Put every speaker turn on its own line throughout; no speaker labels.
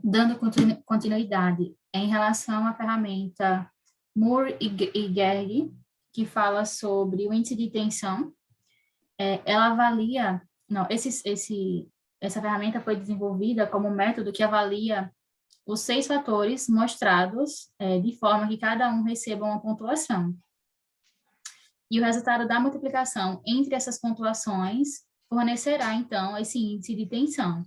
Dando continuidade em relação à ferramenta Moore e Gerg, que fala sobre o índice de tensão, ela avalia, não, essa ferramenta foi desenvolvida como método que avalia os 6 fatores mostrados de forma que cada um receba uma pontuação. E o resultado da multiplicação entre essas pontuações fornecerá, então, esse índice de tensão,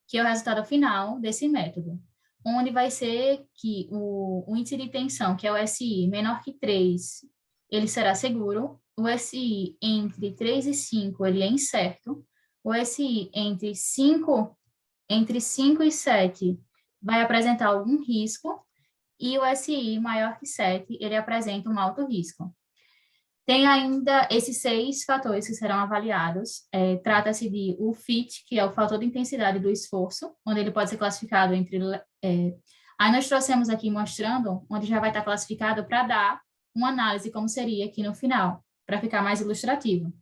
que é o resultado final desse método, onde vai ser que o índice de tensão, que é o SI, menor que 3, ele será seguro, o SI entre 3 e 5, ele é incerto, o SI entre 5 e 7 vai apresentar algum risco, e o SI maior que 7, ele apresenta um alto risco. Tem ainda esses 6 fatores que serão avaliados. Trata-se de o FIT, que é o fator de intensidade do esforço, onde ele pode ser classificado entre... Aí nós trouxemos aqui mostrando, onde já vai estar classificado para dar uma análise como seria aqui no final, para ficar mais ilustrativo.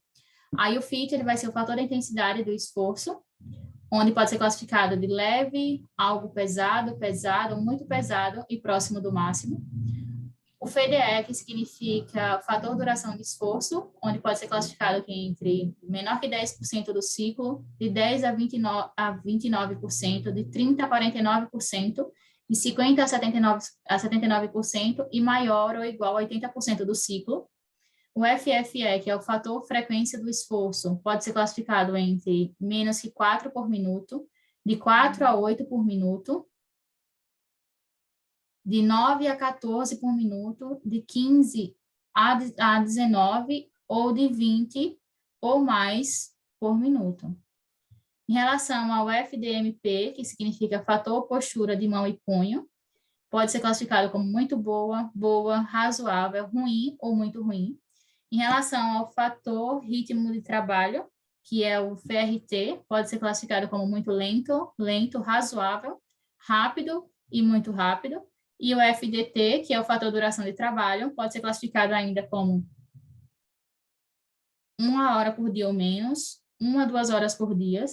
Aí o FIT, ele vai ser o fator de intensidade do esforço, onde pode ser classificado de leve, algo pesado, pesado, muito pesado e próximo do máximo. O FDE, que significa fator duração de esforço, onde pode ser classificado aqui entre menor que 10% do ciclo, de 10% a 29%, de 30% a 49%, de 50% a 79% e maior ou igual a 80% do ciclo. O FFE, que é o fator frequência do esforço, pode ser classificado entre menos que 4 por minuto, de 4 a 8 por minuto, de 9 a 14 por minuto, de 15 a 19 ou de 20 ou mais por minuto. Em relação ao FDMP, que significa fator postura de mão e punho, pode ser classificado como muito boa, boa, razoável, ruim ou muito ruim. Em relação ao fator ritmo de trabalho, que é o FRT, pode ser classificado como muito lento, lento, razoável, rápido e muito rápido. E o FDT, que é o fator duração de trabalho, pode ser classificado ainda como 1 hora por dia ou menos, 1 a 2 horas por dia,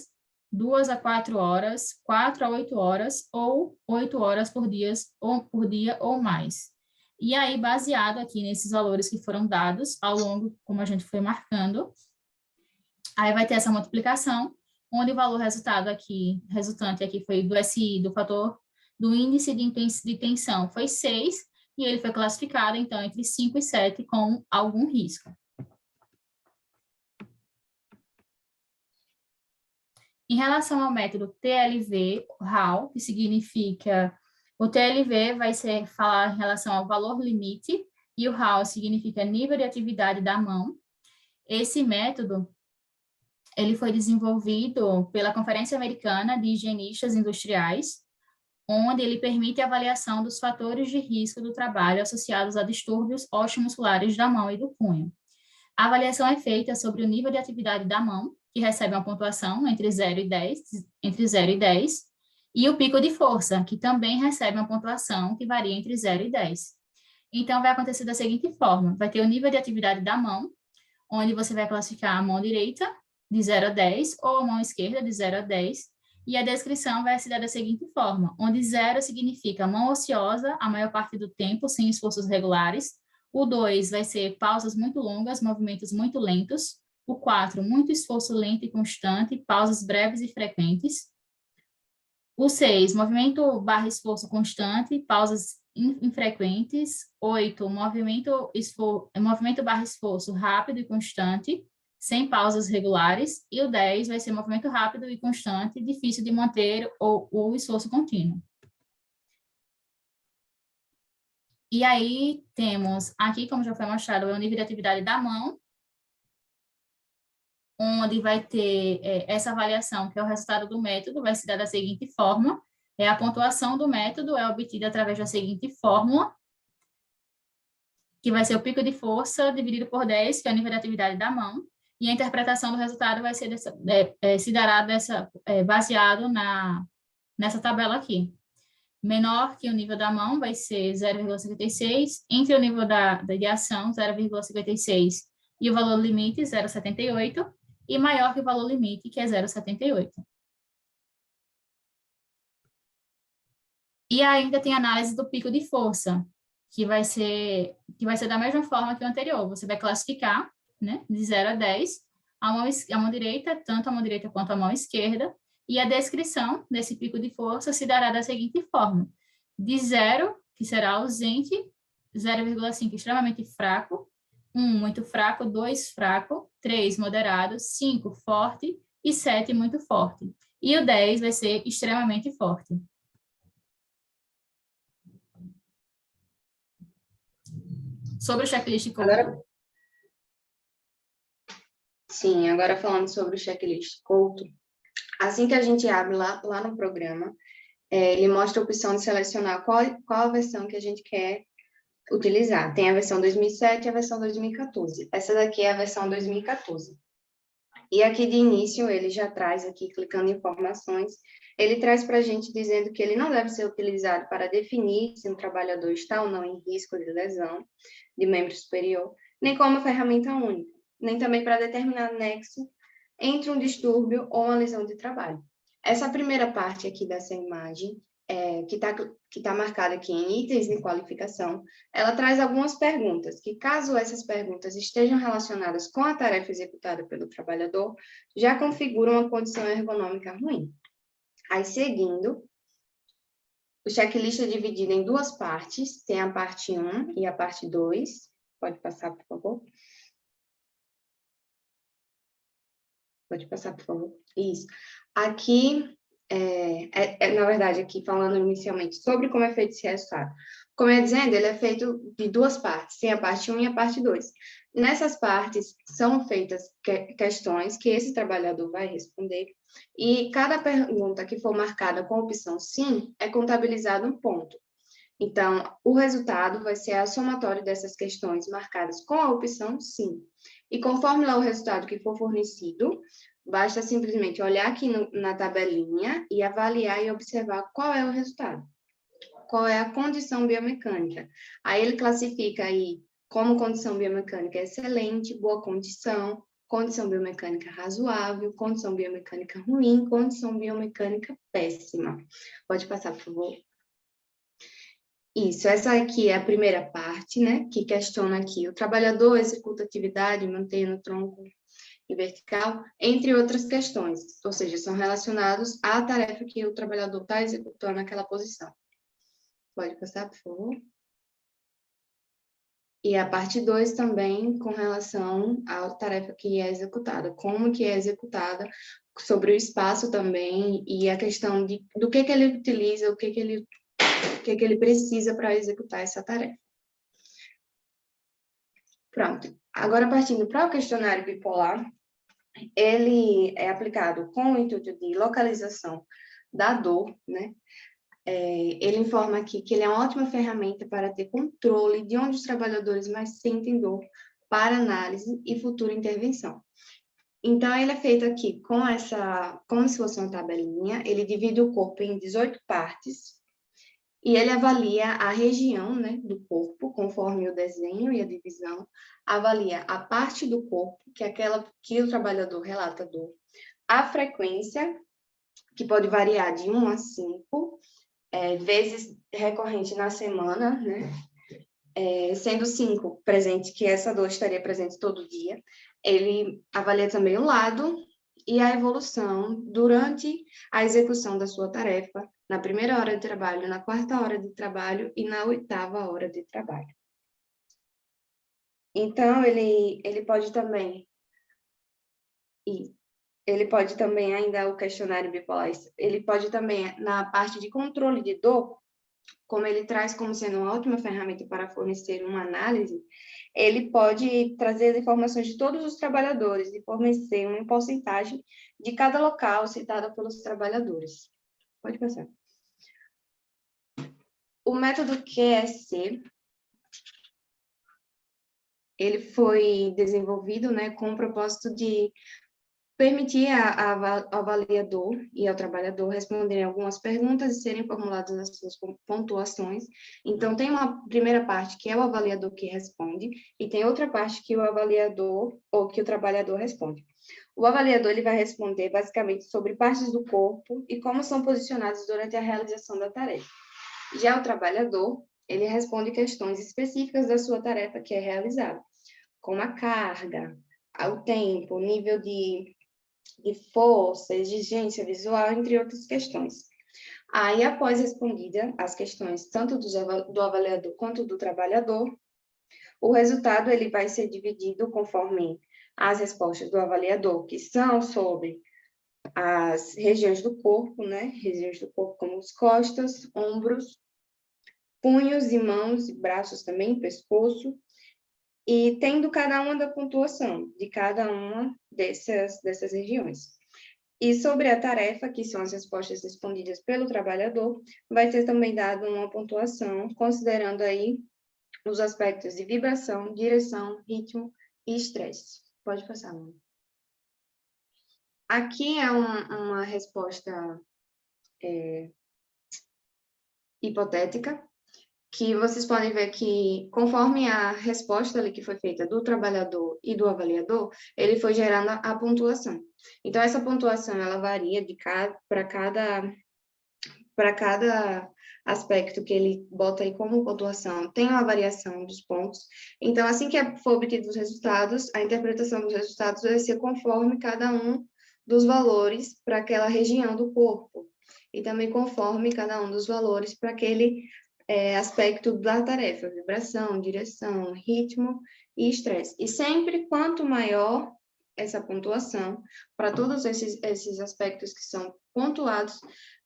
2 a 4 horas, 4 a 8 horas ou 8 horas por dia ou mais. E aí, baseado aqui nesses valores que foram dados ao longo, como a gente foi marcando, aí vai ter essa multiplicação, onde o valor resultante aqui foi do SI, do fator do índice de tensão foi 6, e ele foi classificado, então, entre 5 e 7 com algum risco. Em relação ao método TLV-RAL, que significa... O TLV vai falar em relação ao valor limite, e o RAL significa nível de atividade da mão. Esse método, ele foi desenvolvido pela Conferência Americana de Higienistas Industriais, onde ele permite a avaliação dos fatores de risco do trabalho associados a distúrbios osteomusculares da mão e do punho. A avaliação é feita sobre o nível de atividade da mão, que recebe uma pontuação entre 0 e 10, e o pico de força, que também recebe uma pontuação que varia entre 0 e 10. Então, vai acontecer da seguinte forma: vai ter o nível de atividade da mão, onde você vai classificar a mão direita de 0 a 10, ou a mão esquerda de 0 a 10, e a descrição vai se dar da seguinte forma, onde 0 significa mão ociosa a maior parte do tempo, sem esforços regulares. O 2 vai ser pausas muito longas, movimentos muito lentos. O 4, muito esforço lento e constante, pausas breves e frequentes. O 6, movimento barra esforço constante, pausas infrequentes. 8, movimento barra esforço rápido e constante, sem pausas regulares. E o 10 vai ser movimento rápido e constante, difícil de manter o esforço contínuo. E aí temos aqui, como já foi mostrado, o nível de atividade da mão, onde vai ter essa avaliação, que é o resultado do método, vai se dar da seguinte forma: a pontuação do método é obtida através da seguinte fórmula, que vai ser o pico de força dividido por 10, que é o nível de atividade da mão, e a interpretação do resultado vai ser se dará baseado nessa tabela aqui. Menor que o nível da mão vai ser 0,56, entre o nível de ação, 0,56, e o valor limite, 0,78, e maior que o valor limite, que é 0,78. E ainda tem a análise do pico de força, que vai ser da mesma forma que o anterior. Você vai classificar, né, de 0 a 10, a mão direita, tanto a mão direita quanto a mão esquerda, e a descrição desse pico de força se dará da seguinte forma: de 0, que será ausente, 0,5 extremamente fraco, 1 muito fraco, 2 fraco, 3 moderado, 5 forte e 7 muito forte. E o 10 vai ser extremamente forte. Sobre o checklist Couto.
Agora falando sobre o checklist Couto, assim que a gente abre lá no programa, ele mostra a opção de selecionar qual a versão que a gente quer utilizar. Tem a versão 2007 e a versão 2014. Essa daqui é a versão 2014. E aqui de início, ele já traz aqui, clicando em informações, ele traz para a gente dizendo que ele não deve ser utilizado para definir se um trabalhador está ou não em risco de lesão de membro superior, nem como ferramenta única, nem também para determinar nexo entre um distúrbio ou uma lesão de trabalho. Essa primeira parte aqui dessa imagem, que tá marcada aqui em itens de qualificação, ela traz algumas perguntas, que caso essas perguntas estejam relacionadas com a tarefa executada pelo trabalhador, já configuram uma condição ergonômica ruim. Aí, seguindo, o checklist é dividido em duas partes, tem a parte 1 e a parte 2. Pode passar, por favor. Pode passar, por favor. Isso. Aqui, na verdade, aqui falando inicialmente sobre como é feito esse resultado. Como eu ia dizendo, ele é feito de duas partes, tem a parte 1 e a parte 2. Nessas partes, são feitas questões que esse trabalhador vai responder, e cada pergunta que for marcada com a opção sim, é contabilizado um ponto. Então, o resultado vai ser a somatória dessas questões marcadas com a opção sim. E conforme lá o resultado que for fornecido, basta simplesmente olhar aqui na tabelinha e avaliar e observar qual é o resultado. Qual é a condição biomecânica. Aí ele classifica aí como condição biomecânica excelente, boa condição biomecânica razoável, condição biomecânica ruim, condição biomecânica péssima. Pode passar, por favor. Isso, essa aqui é a primeira parte, né, que questiona aqui. O trabalhador executa atividade mantendo o tronco em vertical, entre outras questões, ou seja, são relacionados à tarefa que o trabalhador está executando naquela posição. Pode passar, por favor. E a parte 2 também com relação à tarefa que é executada, como que é executada, sobre o espaço também, e a questão do que ele utiliza, o que ele precisa para executar essa tarefa. Pronto. Agora, partindo para o questionário bipolar, ele é aplicado com o intuito de localização da dor, né? Ele informa aqui que ele é uma ótima ferramenta para ter controle de onde os trabalhadores mais sentem dor para análise e futura intervenção. Então, ele é feito aqui como se fosse uma tabelinha, ele divide o corpo em 18 partes, e ele avalia a região, né, do corpo, conforme o desenho e a divisão, avalia a parte do corpo, que é aquela que o trabalhador relata dor, a frequência, que pode variar de 1 a 5, vezes recorrente na semana, né? Sendo 5 presente, que essa dor estaria presente todo dia. Ele avalia também o lado e a evolução durante a execução da sua tarefa, na primeira hora de trabalho, na quarta hora de trabalho e na 8ª hora de trabalho. Então, ele pode também... Ele pode também, ainda o questionário bipolar, ele pode também, na parte de controle de dor, como ele traz como sendo uma ótima ferramenta para fornecer uma análise, ele pode trazer as informações de todos os trabalhadores e fornecer uma porcentagem de cada local citada pelos trabalhadores. Pode passar. O método QSC, ele foi desenvolvido, né, com o propósito de permitir ao avaliador e ao trabalhador responderem algumas perguntas e serem formuladas as suas pontuações. Então, tem uma primeira parte que é o avaliador que responde e tem outra parte que o avaliador ou que o trabalhador responde. O avaliador ele vai responder basicamente sobre partes do corpo e como são posicionadas durante a realização da tarefa. Já o trabalhador, ele responde questões específicas da sua tarefa que é realizada, como a carga, o tempo, o nível de força, exigência visual, entre outras questões. Aí, após respondida as questões tanto do avaliador quanto do trabalhador, o resultado ele vai ser dividido conforme as respostas do avaliador, que são sobre as regiões do corpo, né? Regiões do corpo como as costas, ombros, punhos e mãos, e braços também, pescoço, e tendo cada uma da pontuação de cada uma dessas regiões. E sobre a tarefa, que são as respostas respondidas pelo trabalhador, vai ser também dada uma pontuação, considerando aí os aspectos de vibração, direção, ritmo e estresse. Pode passar, Mãe. Aqui é uma resposta hipotética, que vocês podem ver que, conforme a resposta ali que foi feita do trabalhador e do avaliador, ele foi gerando a pontuação. Então, essa pontuação, ela varia para cada aspecto que ele bota aí como pontuação, tem uma variação dos pontos. Então, assim que for obtido os resultados, a interpretação dos resultados vai ser conforme cada um dos valores para aquela região do corpo, e também conforme cada um dos valores para aquele aspecto da tarefa, vibração, direção, ritmo e estresse. E sempre, quanto maior essa pontuação, para todos esses aspectos que são pontuados,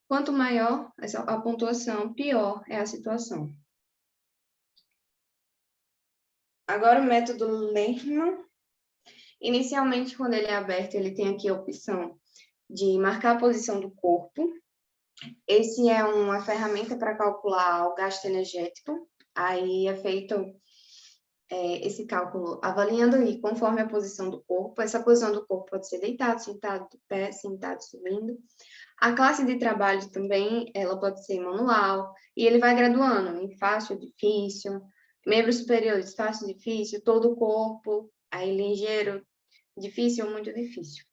quanto maior a pontuação, pior é a situação. Agora, o método Lerman. Inicialmente, quando ele é aberto, ele tem aqui a opção de marcar a posição do corpo. Esse é uma ferramenta para calcular o gasto energético. Aí é feito esse cálculo avaliando aí conforme a posição do corpo. Essa posição do corpo pode ser deitado, sentado, de pé, sentado, subindo. A classe de trabalho também, ela pode ser manual, e ele vai graduando em fácil, difícil, membros superiores, fácil, difícil, todo o corpo, aí ligeiro, difícil ou muito difícil.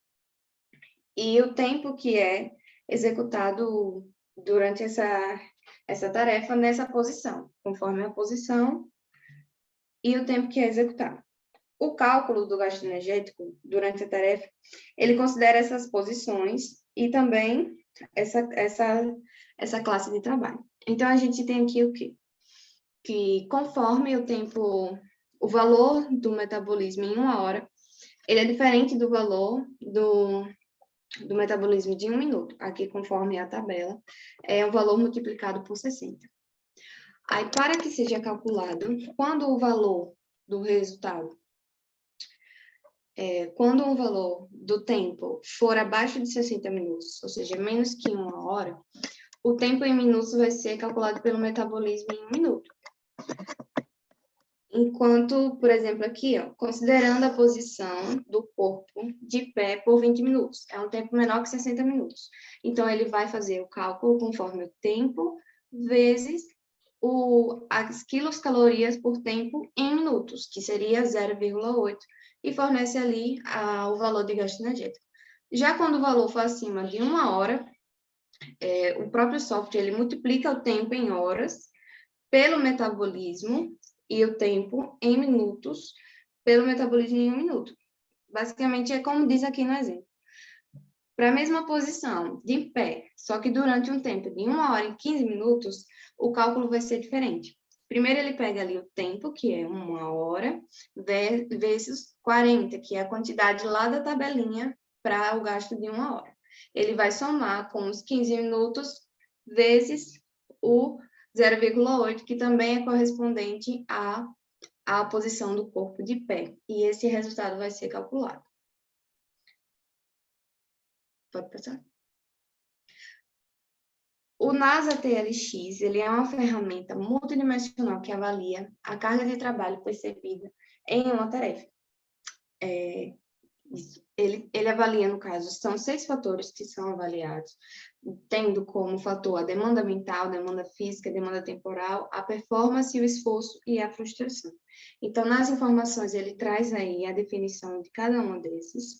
E o tempo que é executado durante essa tarefa nessa posição, conforme a posição e o tempo que é executado. O cálculo do gasto energético durante a tarefa, ele considera essas posições e também essa classe de trabalho. Então, a gente tem aqui o quê? Que conforme o tempo, o valor do metabolismo em 1 hora, ele é diferente do valor do metabolismo de 1 minuto. Aqui, conforme a tabela, é o valor multiplicado por 60. Aí, para que seja calculado, quando o valor do resultado, quando o valor do tempo for abaixo de 60 minutos, ou seja, menos que 1 hora, o tempo em minutos vai ser calculado pelo metabolismo em 1 minuto. Enquanto, por exemplo, aqui, ó, considerando a posição do corpo de pé por 20 minutos, é um tempo menor que 60 minutos. Então, ele vai fazer o cálculo conforme o tempo vezes as quilocalorias por tempo em minutos, que seria 0,8, e fornece ali o valor de gasto energético. Já quando o valor for acima de 1 hora, o próprio software ele multiplica o tempo em horas pelo metabolismo e o tempo em minutos pelo metabolismo em 1 minuto. Basicamente, é como diz aqui no exemplo. Para a mesma posição, de pé, só que durante um tempo de 1 hora e 15 minutos, o cálculo vai ser diferente. Primeiro, ele pega ali o tempo, que é 1 hora, vezes 40, que é a quantidade lá da tabelinha para o gasto de 1 hora. Ele vai somar com os 15 minutos vezes o 0,8, que também é correspondente à posição do corpo de pé. E esse resultado vai ser calculado. Pode passar? O NASA TLX, ele é uma ferramenta multidimensional que avalia a carga de trabalho percebida em uma tarefa. Ele avalia, no caso, são 6 fatores que são avaliados, tendo como fator a demanda mental, a demanda física, a demanda temporal, a performance, o esforço e a frustração. Então, nas informações, ele traz aí a definição de cada um desses,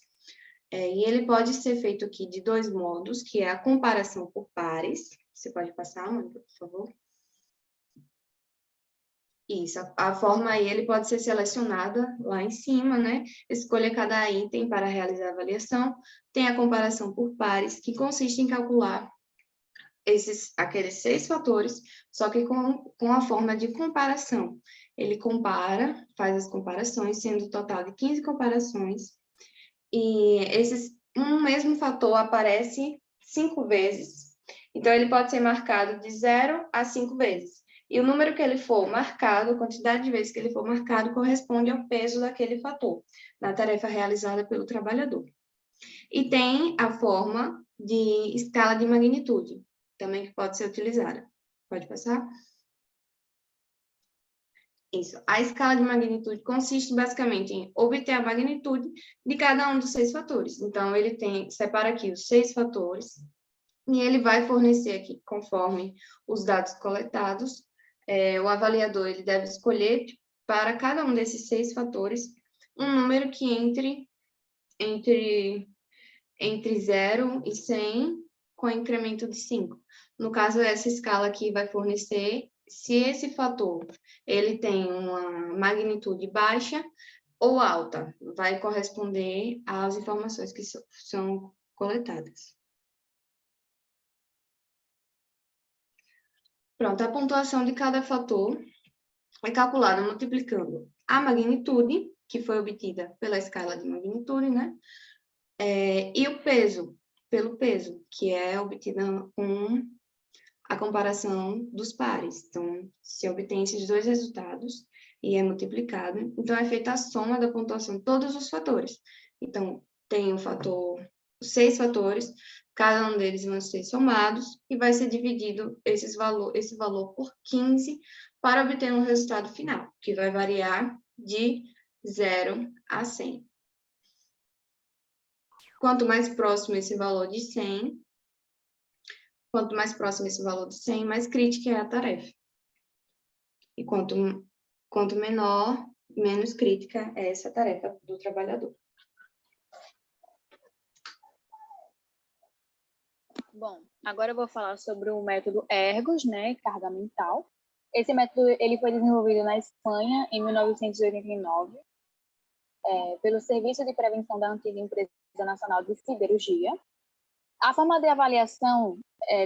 e ele pode ser feito aqui de 2 modos, que é a comparação por pares. Você pode passar, Mônica, por favor? Isso, a forma aí ele pode ser selecionada lá em cima, né? Escolha cada item para realizar a avaliação. Tem a comparação por pares, que consiste em calcular aqueles 6 fatores, só que com a forma de comparação. Ele compara, faz as comparações, sendo um total de 15 comparações, e um mesmo fator aparece 5 vezes. Então, ele pode ser marcado de 0 a 5 vezes. E o número que ele for marcado, a quantidade de vezes que ele for marcado, corresponde ao peso daquele fator, na tarefa realizada pelo trabalhador. E tem a forma de escala de magnitude, também que pode ser utilizada. Pode passar? Isso. A escala de magnitude consiste basicamente em obter a magnitude de cada um dos 6 fatores. Então, ele separa aqui os 6 fatores, e ele vai fornecer aqui, conforme os dados coletados, o avaliador ele deve escolher para cada um desses 6 fatores um número que entre 0 e 100, com incremento de 5. No caso, essa escala aqui vai fornecer se esse fator ele tem uma magnitude baixa ou alta, vai corresponder às informações que são coletadas. Pronto, a pontuação de cada fator é calculada multiplicando a magnitude, que foi obtida pela escala de magnitude, né? E o peso, pelo peso, que é obtido com a comparação dos pares. Então, se obtém esses 2 resultados e é multiplicado, então é feita a soma da pontuação de todos os fatores. Então, tem os 6 fatores, cada um deles vão ser somados e vai ser dividido esse valor por 15 para obter um resultado final, que vai variar de 0 a 100. Quanto mais próximo esse valor de 100, mais crítica é a tarefa. E quanto menor, menos crítica é essa tarefa do trabalhador.
Bom, agora eu vou falar sobre o método ERGOS, né, carga mental. Esse método ele foi desenvolvido na Espanha em 1989 pelo Serviço de Prevenção da antiga Empresa Nacional de Siderurgia. A forma de avaliação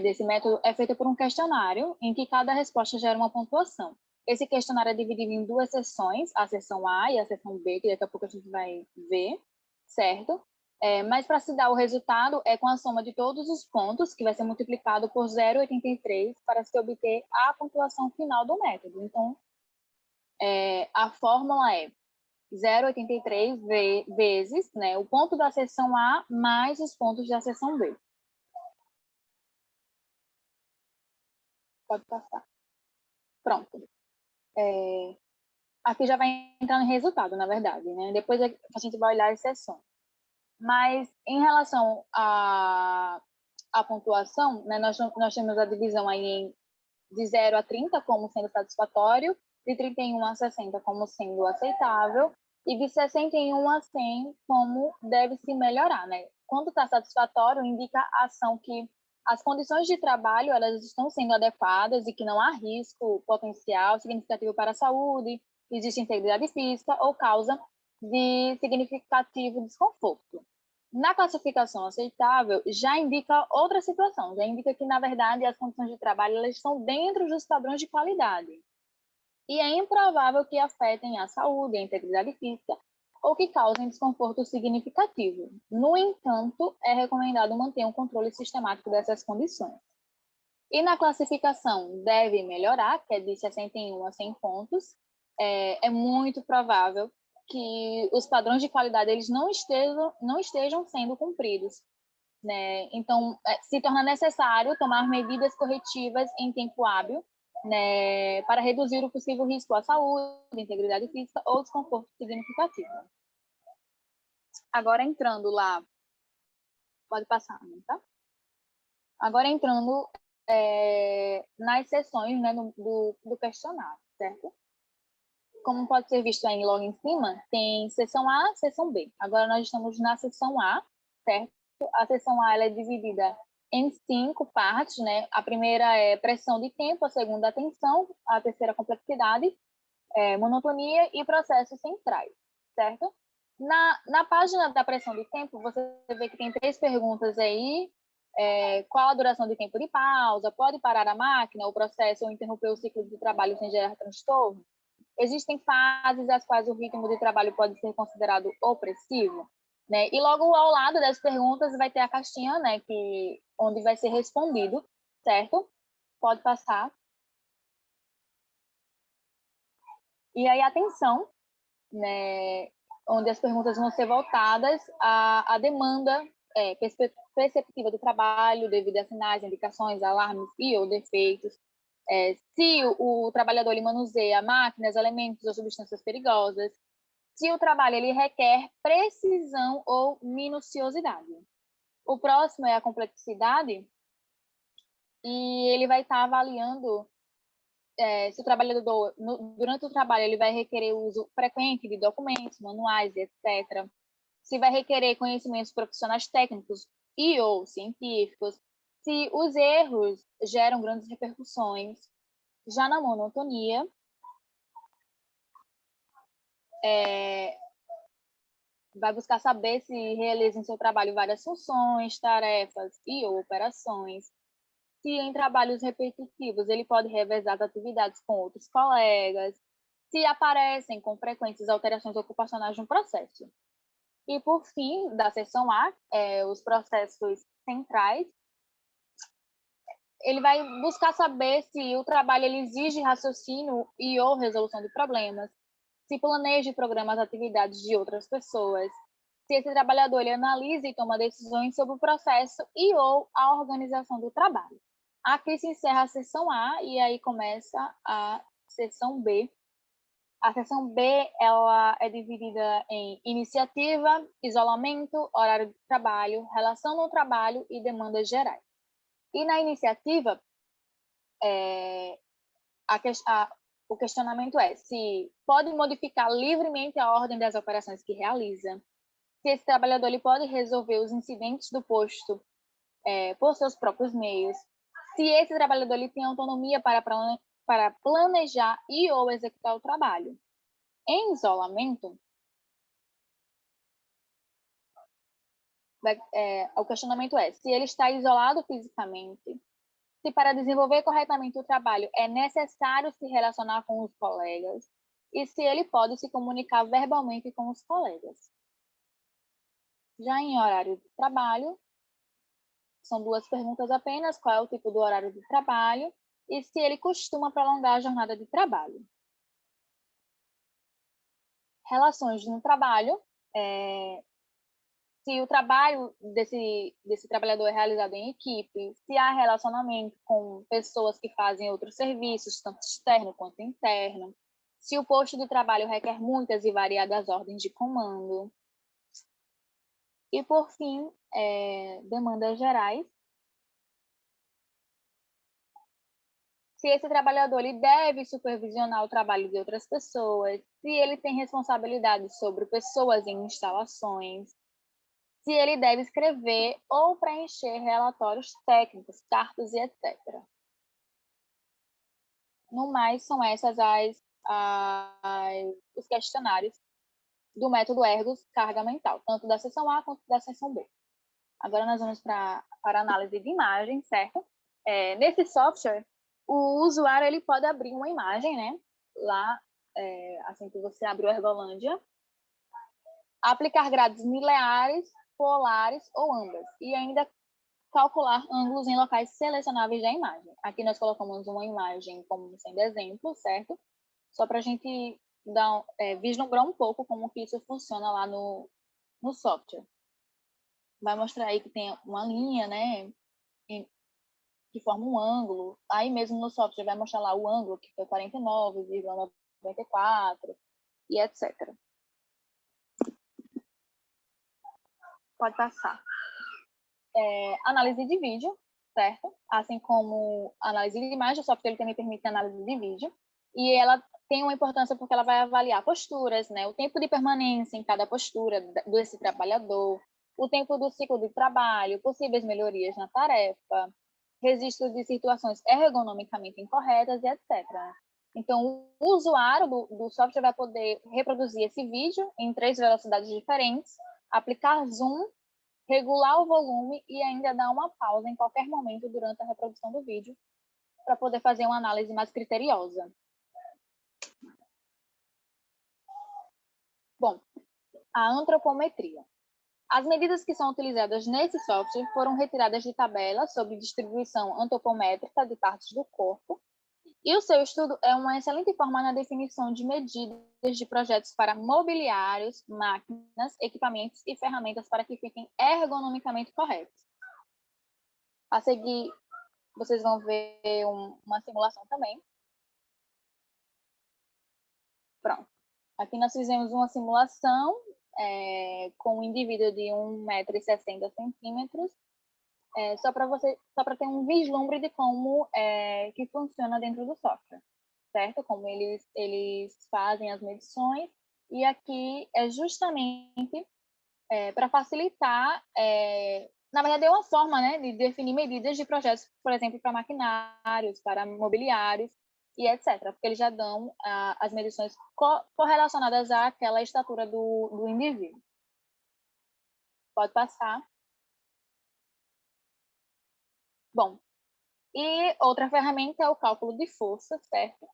desse método é feita por um questionário em que cada resposta gera uma pontuação. Esse questionário é dividido em 2 seções, a seção A e a seção B, que daqui a pouco a gente vai ver, certo? Mas para se dar o resultado é com a soma de todos os pontos, que vai ser multiplicado por 0,83 para se obter a pontuação final do método. Então, a fórmula é 0,83 vezes, né, o ponto da seção A mais os pontos da seção B. Pode passar. Pronto. Aqui já vai entrar no resultado, na verdade, né? Depois a gente vai olhar as seções. Mas em relação à pontuação, né, nós temos a divisão aí de 0 a 30 como sendo satisfatório, de 31 a 60 como sendo aceitável e de 61 a 100 como deve se melhorar, né? Quando está satisfatório, indica a ação que as condições de trabalho elas estão sendo adequadas e que não há risco potencial significativo para a saúde, existe integridade física ou causa de significativo desconforto. Na classificação aceitável, já indica outra situação, já indica que, na verdade, as condições de trabalho elas estão dentro dos padrões de qualidade. E é improvável que afetem a saúde, a integridade física ou que causem desconforto significativo. No entanto, é recomendado manter um controle sistemático dessas condições. E na classificação deve melhorar, que é de 61 a 100 pontos, é muito provável que os padrões de qualidade eles não estejam sendo cumpridos, né? Então, se torna necessário tomar medidas corretivas em tempo hábil, né, para reduzir o possível risco à saúde, integridade física ou desconforto significativo. Agora entrando lá, pode passar, tá? Agora entrando nas seções, né, do questionário, certo? Como pode ser visto aí logo em cima, tem seção A, seção B. Agora nós estamos na seção A, certo? A seção A ela é dividida em 5 partes, né? A primeira é pressão de tempo, a segunda atenção, a terceira complexidade monotonia e processos centrais, certo? Na página da pressão de tempo, você vê que tem 3 perguntas aí. Qual a duração de tempo de pausa? Pode parar a máquina, o processo ou interromper o ciclo de trabalho sem gerar transtorno? Existem fases às quais o ritmo de trabalho pode ser considerado opressivo, né? E logo ao lado das perguntas vai ter a caixinha, né, onde vai ser respondido, certo? Pode passar. E aí, atenção, né, onde as perguntas vão ser voltadas à demanda perceptiva do trabalho, devido a sinais, indicações, alarmes e ou defeitos. Se o trabalhador ele manuseia máquinas, elementos ou substâncias perigosas, se o trabalho ele requer precisão ou minuciosidade. O próximo é a complexidade, e ele vai estar avaliando se o trabalhador, durante o trabalho, ele vai requerer o uso frequente de documentos, manuais, etc. Se vai requerer conhecimentos profissionais técnicos e ou científicos, se os erros geram grandes repercussões. Já na monotonia, vai buscar saber se realiza em seu trabalho várias funções, tarefas e ou operações. Se em trabalhos repetitivos ele pode revezar as atividades com outros colegas, se aparecem com frequentes alterações ocupacionais no processo. E, por fim, da seção A, os processos centrais, ele vai buscar saber se o trabalho ele exige raciocínio e ou resolução de problemas, se planeja e programa as atividades de outras pessoas, se esse trabalhador ele analisa e toma decisões sobre o processo e ou a organização do trabalho. Aqui se encerra a seção A e aí começa a seção B. A seção B ela é dividida em iniciativa, isolamento, horário de trabalho, relação no trabalho e demandas gerais. E na iniciativa, o questionamento é se pode modificar livremente a ordem das operações que realiza, se esse trabalhador ele pode resolver os incidentes do posto por seus próprios meios, se esse trabalhador ele tem autonomia para planejar e ou executar o trabalho. Em isolamento, o questionamento é se ele está isolado fisicamente, se para desenvolver corretamente o trabalho é necessário se relacionar com os colegas e se ele pode se comunicar verbalmente com os colegas. Já em horário de trabalho, são 2 perguntas apenas: qual é o tipo do horário de trabalho e se ele costuma prolongar a jornada de trabalho. Relações no trabalho, se o trabalho desse trabalhador é realizado em equipe, se há relacionamento com pessoas que fazem outros serviços, tanto externo quanto interno, se o posto de trabalho requer muitas e variadas ordens de comando. E, por fim, demandas gerais. Se esse trabalhador ele deve supervisionar o trabalho de outras pessoas, se ele tem responsabilidade sobre pessoas em instalações, se ele deve escrever ou preencher relatórios técnicos, cartas e etc. No mais, são essas os questionários do método Ergos Carga Mental, tanto da seção A quanto da seção B. Agora nós vamos para análise de imagem, certo? Nesse software, o usuário ele pode abrir uma imagem, né? Lá, assim que você abre o Ergolândia, aplicar grades lineares, polares ou ambas, e ainda calcular ângulos em locais selecionáveis da imagem. Aqui nós colocamos uma imagem como sendo exemplo, certo? Só para a gente vislumbrar um pouco como que isso funciona lá no software. Vai mostrar aí que tem uma linha, né, que forma um ângulo. Aí mesmo no software vai mostrar lá o ângulo, que foi 49,94 e etc. Pode passar. Análise de vídeo, certo? Assim como análise de imagem, o software ele também permite análise de vídeo. E ela tem uma importância porque ela vai avaliar posturas, né? O tempo de permanência em cada postura desse trabalhador, o tempo do ciclo de trabalho, possíveis melhorias na tarefa, registro de situações ergonomicamente incorretas e etc. Então, o usuário do software vai poder reproduzir esse vídeo em 3 velocidades diferentes, aplicar zoom, regular o volume e ainda dar uma pausa em qualquer momento durante a reprodução do vídeo para poder fazer uma análise mais criteriosa. Bom, a antropometria. As medidas que são utilizadas nesse software foram retiradas de tabelas sobre distribuição antropométrica de partes do corpo, e o seu estudo é uma excelente forma na definição de medidas de projetos para mobiliários, máquinas, equipamentos e ferramentas para que fiquem ergonomicamente corretos. A seguir, vocês vão ver uma simulação também. Pronto. Aqui nós fizemos uma simulação com um indivíduo de 1,60 m, só para ter um vislumbre de como que funciona dentro do software, certo? Como eles fazem as medições, e aqui é justamente para facilitar, na verdade é uma forma, né, de definir medidas de projetos, por exemplo, para maquinários, para mobiliários e etc., porque eles já dão as medições correlacionadas àquela estatura do indivíduo. Pode passar. Bom, e outra ferramenta é o cálculo de força, certo?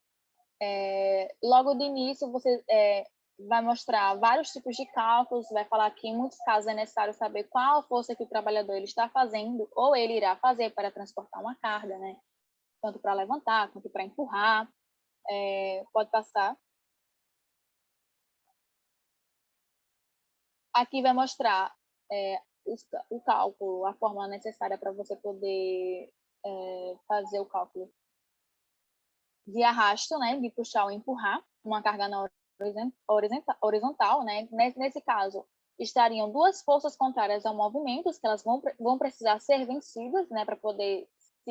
Logo de início, você vai mostrar vários tipos de cálculos, vai falar que em muitos casos é necessário saber qual a força que o trabalhador ele está fazendo ou ele irá fazer para transportar uma carga, né? Tanto para levantar, quanto para empurrar. Pode passar. Aqui vai mostrar o cálculo, a fórmula necessária para você poder fazer o cálculo de arrasto, né, de puxar ou empurrar uma carga na horizontal, né? Nesse caso, estariam duas forças contrárias ao movimento, que elas vão precisar ser vencidas, né, para poder se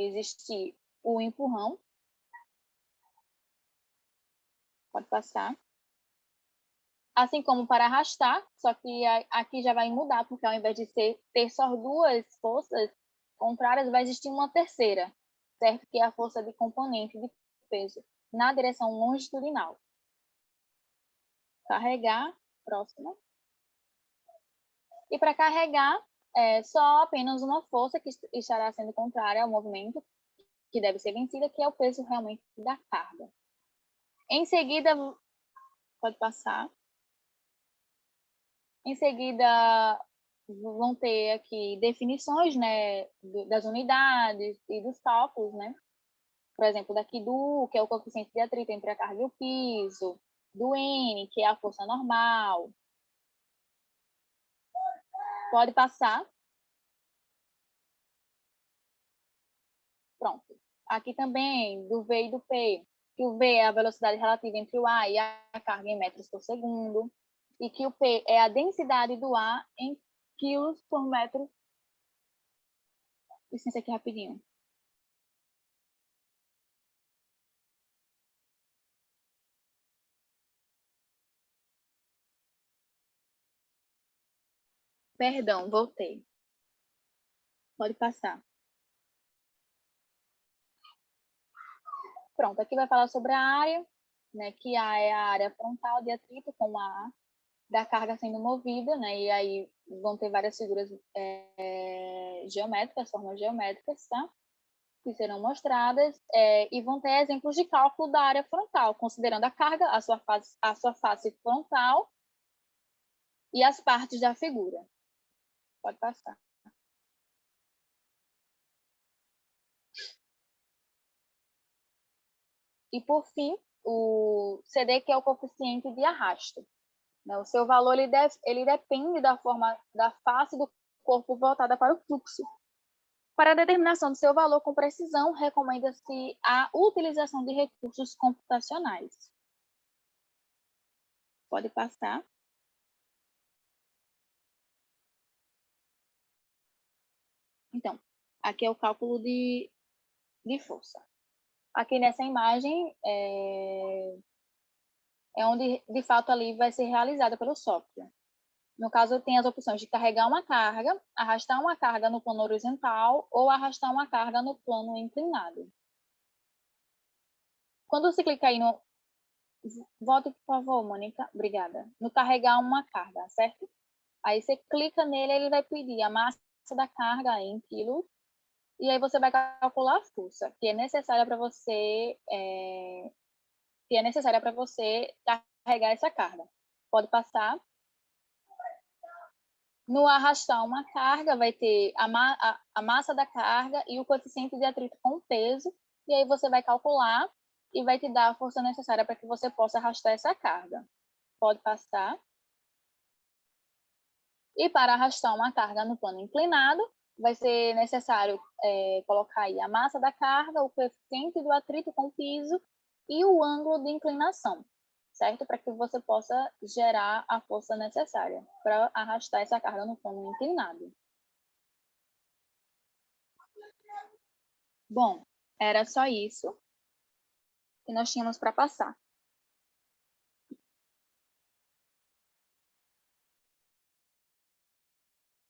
existir o empurrão. Pode passar. Assim como para arrastar, só que aqui já vai mudar, porque ao invés de ter só duas forças contrárias, vai existir uma terceira, certo? Que é a força de componente de peso na direção longitudinal. Carregar, próximo. E para carregar, só apenas uma força que estará sendo contrária ao movimento, que deve ser vencida, que é o peso realmente da carga. Em seguida, pode passar. Em seguida, vão ter aqui definições, né, das unidades e dos cálculos, né? Por exemplo, daqui do U, que é o coeficiente de atrito entre a carga e o piso, do N, que é a força normal. Pode passar. Pronto. Aqui também, do V e do P, que o V é a velocidade relativa entre o A e a carga em metros por segundo, e que o P é a densidade do A em quilos por metro. Licença aqui rapidinho. Perdão, voltei. Pode passar. Pronto, aqui vai falar sobre a área, né, que A é a área frontal de atrito com a da carga sendo movida, né, e aí vão ter várias figuras geométricas, formas geométricas, tá? Que serão mostradas, e vão ter exemplos de cálculo da área frontal, considerando a carga, a sua face frontal e as partes da figura. Pode passar. E, por fim, o CD, que é o coeficiente de arrasto. O seu valor ele depende da forma da face do corpo voltada para o fluxo. Para a determinação do seu valor com precisão, recomenda-se a utilização de recursos computacionais. Pode passar. Então, aqui é o cálculo de força. Aqui nessa imagem é onde, de fato, ali vai ser realizada pelo software. No caso, tem as opções de carregar uma carga, arrastar uma carga no plano horizontal ou arrastar uma carga no plano inclinado. Quando você clicar aí no... Volte, por favor, Mônica. Obrigada. No carregar uma carga, certo? Aí você clica nele, ele vai pedir a massa da carga em quilos, e aí você vai calcular a força que é necessária para você carregar essa carga. Pode passar. No arrastar uma carga, vai ter a massa da carga e o coeficiente de atrito com o peso, e aí você vai calcular e vai te dar a força necessária para que você possa arrastar essa carga. Pode passar. E para arrastar uma carga no plano inclinado, vai ser necessário colocar aí a massa da carga, o coeficiente do atrito com o piso e o ângulo de inclinação, certo? Para que você possa gerar a força necessária para arrastar essa carga no plano inclinado. Bom, era só isso que nós tínhamos para passar.